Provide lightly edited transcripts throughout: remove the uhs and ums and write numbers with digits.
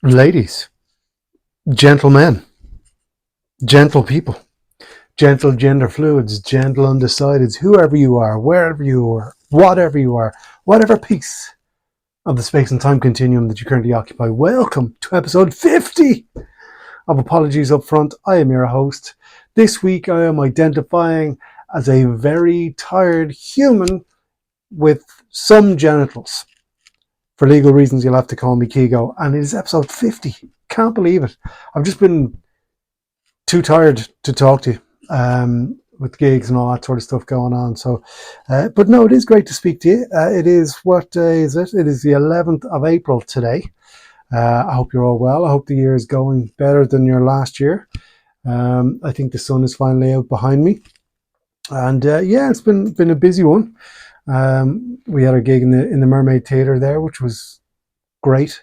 Ladies, gentlemen, gentle people, gentle gender fluids, gentle undecideds, whoever you are, wherever you are, whatever piece of the space and time continuum that you currently occupy, welcome to episode 50 of Apologies Up Front. I am your host. This week I am identifying as a very tired human with some genitals. For legal reasons, you'll have to call me Keego, and it is episode 50. Can't believe it. I've just been too tired to talk to you with gigs and all that sort of stuff going on. So, but no, it is great to speak to you. It is, what day is it? It is the 11th of April today. I hope you're all well. I hope the year is going better than your last year. I think the sun is finally out behind me. And yeah, it's been a busy one. We had a gig in the Mermaid Theatre there, which was great.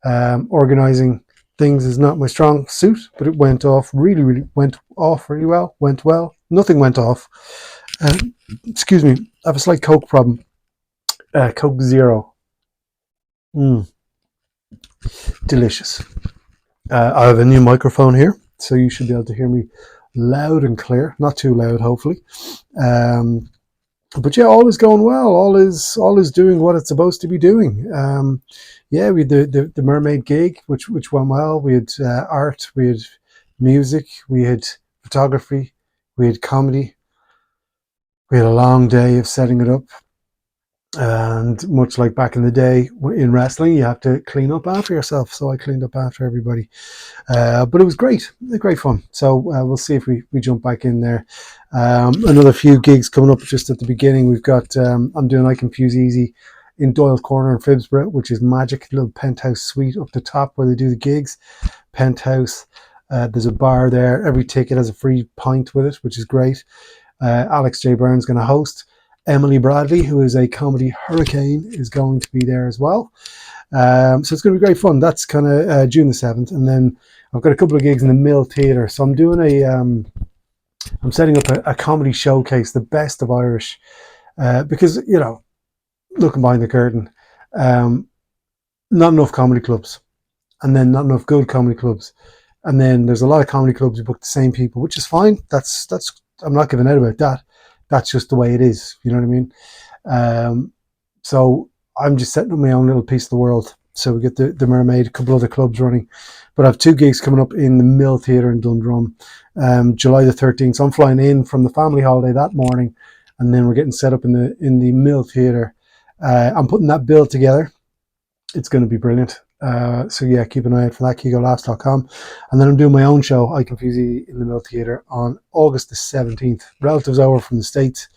Organizing things is not my strong suit, but it went off really well. Went well. Nothing went off. Excuse me. I have a slight Coke problem. Coke Zero. Delicious. I have a new microphone here, so you should be able to hear me loud and clear. Not too loud, hopefully. But yeah, all is going well. All is doing what it's supposed to be doing. Yeah, we had the Mermaid gig, which went well. We had art, we had music, we had photography, we had comedy. We had a long day of setting it up, and much like back in the day in wrestling, you have to clean up after yourself. So I cleaned up after everybody, but it was great, great fun. So we'll see if we jump back in there. Another few gigs coming up just at the beginning. We've got I'm doing I Confuse Easy in Doyle's Corner in Phibsborough, which is magic. Little penthouse suite up the top where they do the gigs. Penthouse. There's a bar there. Every ticket has a free pint with it, which is great. Alex J. Byrne's going to host. Emily Bradley, who is a comedy hurricane, is going to be there as well. So it's going to be great fun. That's kind of June the 7th. And then I've got a couple of gigs in the Mill Theatre. So I'm doing I'm setting up a comedy showcase, the best of Irish. Because, looking behind the curtain, not enough comedy clubs. And then not enough good comedy clubs. And then there's a lot of comedy clubs who book the same people, which is fine. That's I'm not giving out about that. That's just the way it is. You know what I mean? So I'm just setting up my own little piece of the world. So we get the Mermaid, a couple other clubs running. But I have two gigs coming up in the Mill Theatre in Dundrum, July the 13th. So I'm flying in from the family holiday that morning, and then we're getting set up in the Mill Theatre. I'm putting that bill together. It's going to be brilliant. So yeah, keep an eye out for that, Keegolaughs.com. And then I'm doing my own show, I Confuse You, in the Mill Theatre on August the 17th. Relatives over from the States.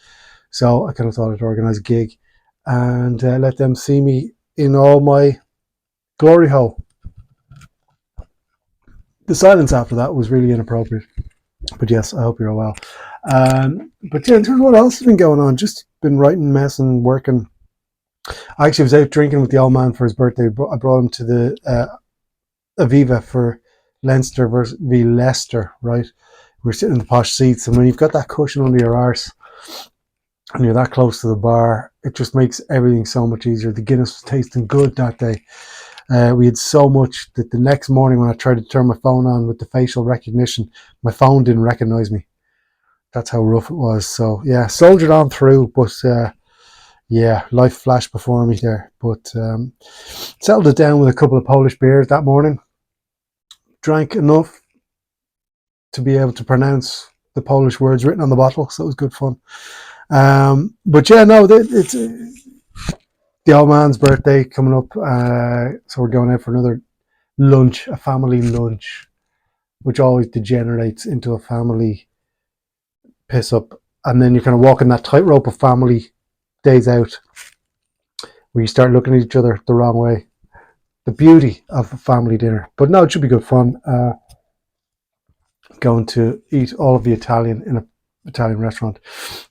So I kind of thought I'd organise a gig and let them see me in all my glory hole. The silence after that was really inappropriate. But yes, I hope you're all well. But yeah, in terms of what else has been going on, just been writing, messing, working. I actually was out drinking with the old man for his birthday. I brought him to the Aviva for Leinster versus Leicester, right? We're sitting in the posh seats, and when you've got that cushion under your arse and you're that close to the bar, it just makes everything so much easier. The Guinness was tasting good that day. We had so much that the next morning when I tried to turn my phone on with the facial recognition, my phone didn't recognize me. That's how rough it was. So yeah, soldiered on through, but yeah, life flashed before me there. But settled it down with a couple of Polish beers that morning. Drank enough to be able to pronounce the Polish words written on the bottle, so it was good fun. But yeah, no, it's the old man's birthday coming up, so we're going out for another lunch, a family lunch, which always degenerates into a family piss up, and then you're kind of walking that tightrope of family days out, where you start looking at each other the wrong way. The beauty of a family dinner. But no, it should be good fun. Going to eat all of the Italian in an Italian restaurant,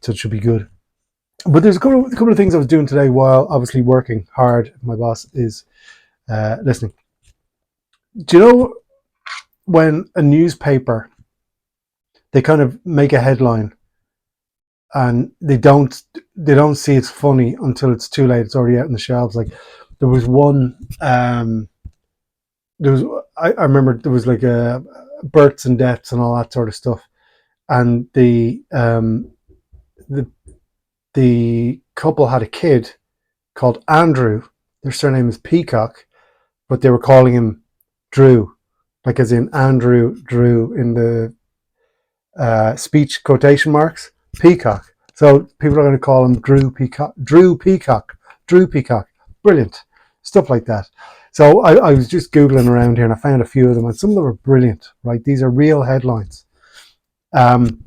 so it should be good. But there's a couple of things I was doing today while obviously working hard. My boss is listening. Do you know when a newspaper, they kind of make a headline and they don't see it's funny until it's too late. It's already out in the shelves. Like there was one there was I remember there was like a births and deaths and all that sort of stuff, and the the couple had a kid called Andrew. Their surname is Peacock, but they were calling him Drew, like as in Andrew Drew in the speech quotation marks, Peacock. So people are going to call him Drew Peacock, Drew Peacock, Drew Peacock. Brilliant stuff like that. So I was just googling around here and I found a few of them, and some of them are brilliant. Right, these are real headlines. Um,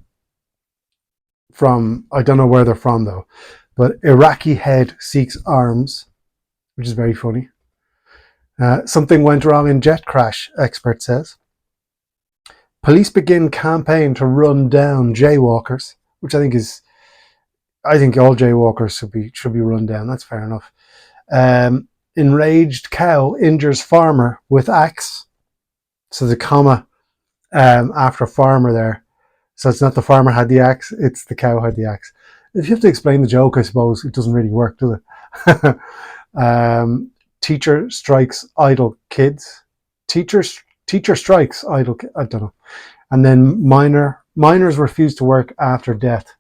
from I don't know where they're from though, but Iraqi head seeks arms, which is very funny. Something went wrong in jet crash, expert says. Police begin campaign to run down jaywalkers, which I think all jaywalkers should be run down. That's fair enough. Enraged cow injures farmer with axe. So the comma after farmer there. So it's not the farmer had the axe, it's the cow had the axe. If you have to explain the joke, I suppose it doesn't really work, does it? Teacher strikes idle kids. Teacher strikes idle. I don't know. And then minors refuse to work after death,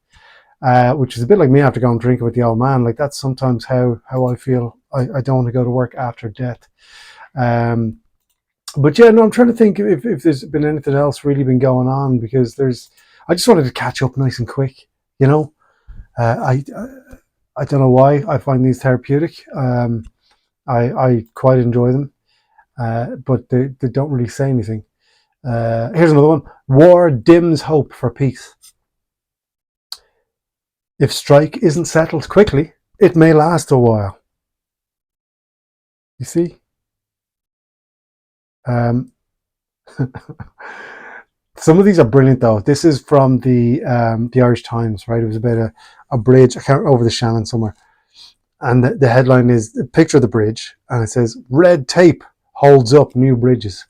which is a bit like me after going drinking with the old man. Like that's sometimes how I feel. I don't want to go to work after death. But yeah, no, I'm trying to think if there's been anything else really been going on, because I just wanted to catch up nice and quick. You know, I don't know why I find these therapeutic. I quite enjoy them, but they don't really say anything. Here's another one. War dims hope for peace. If strike isn't settled quickly, it may last a while. You see? Um, some of these are brilliant, though. This is from the Irish Times, right? It was about a bridge, I can't over the Shannon somewhere. And the headline is a picture of the bridge, and it says, "Red tape holds up new bridges."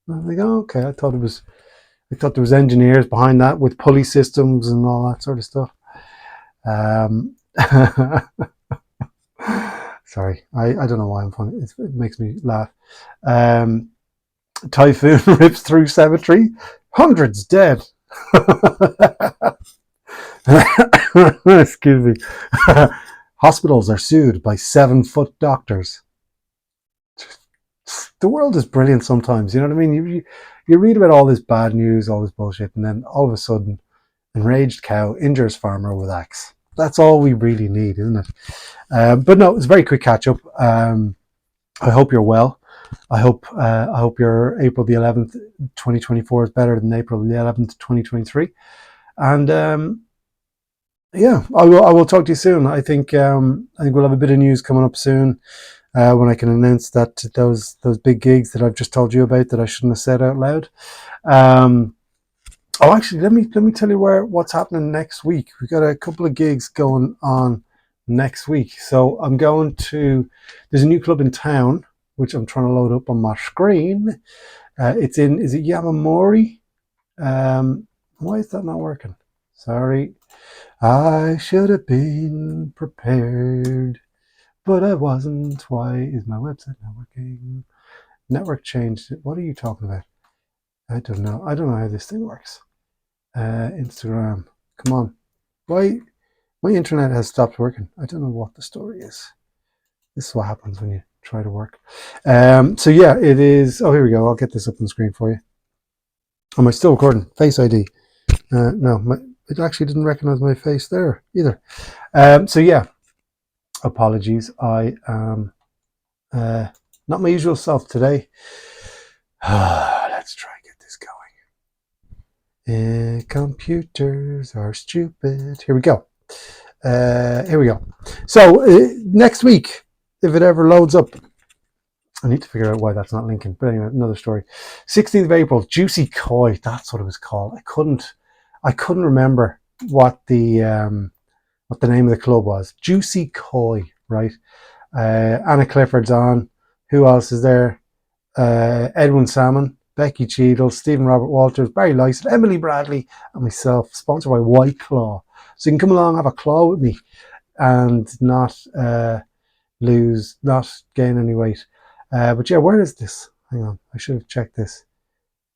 And I'm like, oh, okay, I thought there was engineers behind that with pulley systems and all that sort of stuff. Sorry, I don't know why I'm funny. It makes me laugh. Typhoon rips through cemetery, hundreds dead. Excuse me. Hospitals are sued by 7-foot doctors. The world is brilliant sometimes. You know what I mean? You read about all this bad news, all this bullshit, and then all of a sudden, enraged cow injures farmer with axe. That's all we really need, isn't it? But no, it's a very quick catch up. I hope you're well. I hope your April the 11th, 2024 is better than April the 11th, 2023. And yeah, I will talk to you soon. I think we'll have a bit of news coming up soon when I can announce that those big gigs that I've just told you about that I shouldn't have said out loud. Actually, let me tell you what's happening next week. We've got a couple of gigs going on next week. So I'm going to. There's a new club in town which I'm trying to load up on my screen. Is it Yamamori? Why is that not working? Sorry. I should have been prepared, but I wasn't. Why is my website not working? Network changed. What are you talking about? I don't know. I don't know how this thing works. Instagram. Come on. Why? My internet has stopped working. I don't know what the story is. This is what happens when you try to work. So yeah, it is. Oh, here we go. I'll get this up on the screen for you. Am I still recording? Face ID. No, it actually didn't recognize my face there either. So yeah, apologies. I am not my usual self today. Let's try and get this going. Computers are stupid. Here we go. So next week, if it ever loads up, I need to figure out why that's not linking. But anyway, another story. 16th of April, Juicy Koi. That's what it was called. I couldn't remember what the name of the club was. Juicy Koi, right? Anna Clifford's on. Who else is there? Edwin Salmon, Becky Cheadle, Stephen Robert Walters, Barry Lyson, Emily Bradley, and myself. Sponsored by White Claw. So you can come along, have a claw with me, and not gain any weight. But yeah, where is this? Hang on, I should have checked this.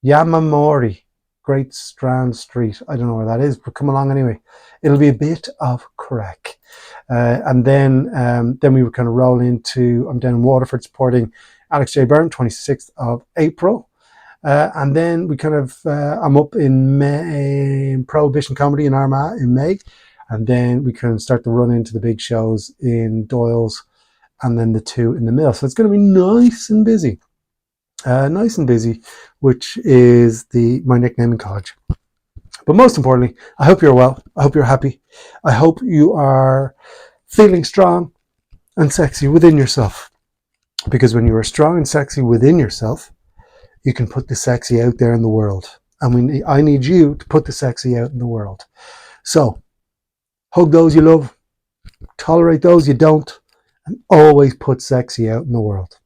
Yamamori, Great Strand Street. I don't know where that is, but come along anyway. It'll be a bit of crack. And then we would kind of roll into, I'm down in Waterford supporting Alex J. Byrne, 26th of April. And then we kind of, I'm up in May, in Prohibition Comedy in Armagh in May. And then we kind of start to run into the big shows in Doyle's and then the two in the Mill. So it's going to be nice and busy. Which is my nickname in college. But most importantly, I hope you're well. I hope you're happy. I hope you are feeling strong and sexy within yourself. Because when you are strong and sexy within yourself, you can put the sexy out there in the world. And I need you to put the sexy out in the world. So, hug those you love, tolerate those you don't, and always put sexy out in the world.